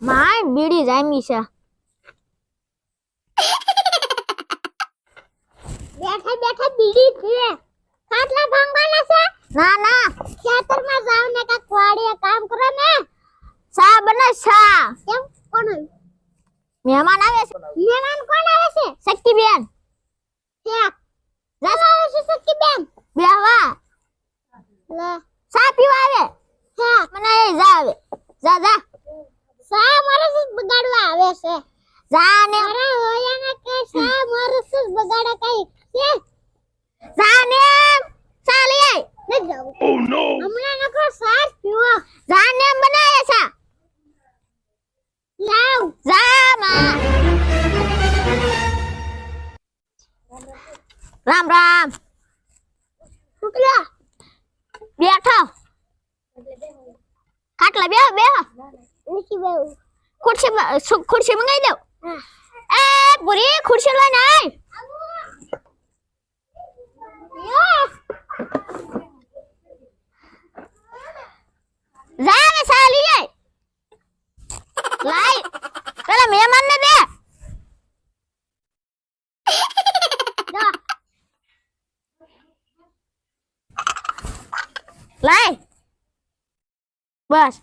My બીડી જામી છે. બેઠા બેઠા બીડી પીએ. ખાટલા ભાંગવાના છે? ના ના, ખેતરમાં જાવ ને કાક વાડીએ કામ કરો ને. સા બને સા. કેમ કોણ આવ્યું? મહેમાન આવે છે. મહેમાન કોણ આવે છે? શક્તિબેન. ક્યાં? જાવ આવે છે સખીબેન. બેહવા. લે સા પીવા આવે. હા મને એ જા આવે. જા જા. સા મારસ બગાડવા આવે છે. જા ને મારા હોયાને કે સા મારસ બગાડે કઈ છે? જા ને સા લઈ આય. ન જાવ. ઓ નો. હમણાં નખો સાસ પીવો. જા ને બનાવે છે. લાવ. જા માં. રામ રામ. ઉકલા. બેઠો. ખાટલા બેહો બેહો. નીચે બેહો. ખુરશી મંગાઈ દઉં. હા. એ પૂરી ખુરશી લઈને આય. જા ને સા લઈ આય. લાય પેલા મહેમાન ને દે. લાય બસ.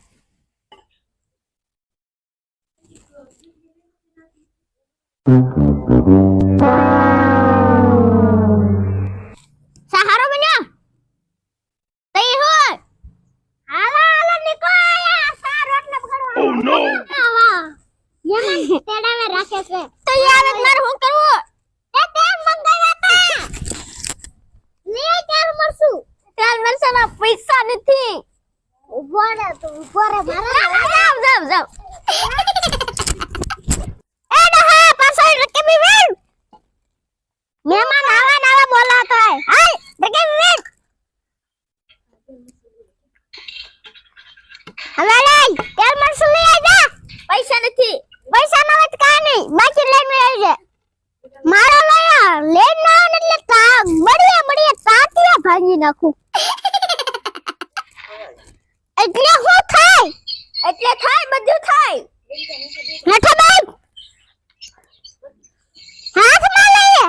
સહારો બન્યો તઈ હોય. હાલા હાલા નીકળો આયા. સા રોટલા બગાડવા. ઓ નો. આવા. યમન તેડાવે રાખે છે. તો યાર મારે શું કરવું? એ તેલ મંગાવ્યા તા. લે તેલ મરસું. તેલ મરસાના પૈસા નથી. ઉભો રે તું ઉભો રે મારા. જાવ જાવ જાવ. એ ડહા પાછળ રકેબી વેણ. મહેમાન આવા નાવા બોલાતો હે. હાય રકેબી વેણ. હવે લઈ તેલ મરસું લઈ આજા. પૈસા નથી. પૈસા ન હોય તો કાઈ નહીં. બાકી લઈને આવી જા. મારો લયા લેન ના આવે એટલે બડિયા બડિયા તાતિયા ભાંગી નાખું. એટલે શું થાય? એટલે થાય બધું થાય. નઠો બાઈ હાથમાં લઈએ.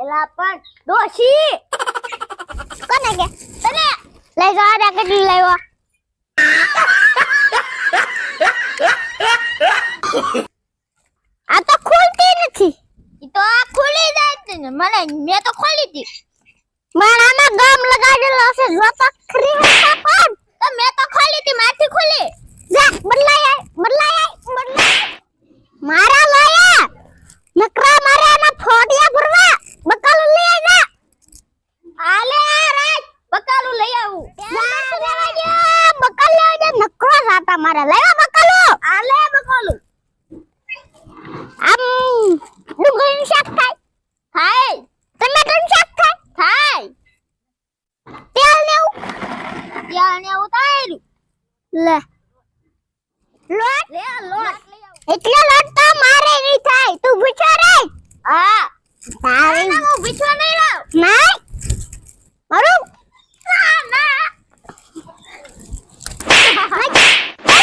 એલા પણ ડોશી કોને કે તને લઈ જાવ ને કેટલી લાવ્યો? આ તો ખુલતી નથી. ઈ તો આ ખુલી જાય છે ને. મેં તો ખોલી હતી. મારામાં ગમ લગાડેલો છે. જો તો ખરી હતા પણ તો મેં તો ખોલી હતી. મારથી ખુલી. જા બદલાય મારા લાયા નકરા મારાના ફોડિયા ભરવા બકાલ લઈ આજા. આલે રાજ બકાલું લઈ આવું. બકાલ લઈ આજા. નકરો જાતા મારા લાયા બકાલો. આલે બકાલું આમ ડુંગળીનું શાક થાય. થાય. ટમેટાનું શાક થાય. થાય. તેલ ને એવું ત્યાં ઉતાર્યું. લે લોટ લે લોટ લઈ આવું. એટલે લોટ તો મારે નહીં થાય. તું પૂછો રે. હા તારી ના હું બીછો નહીં લાવ. નહીં મારું ના ના. એ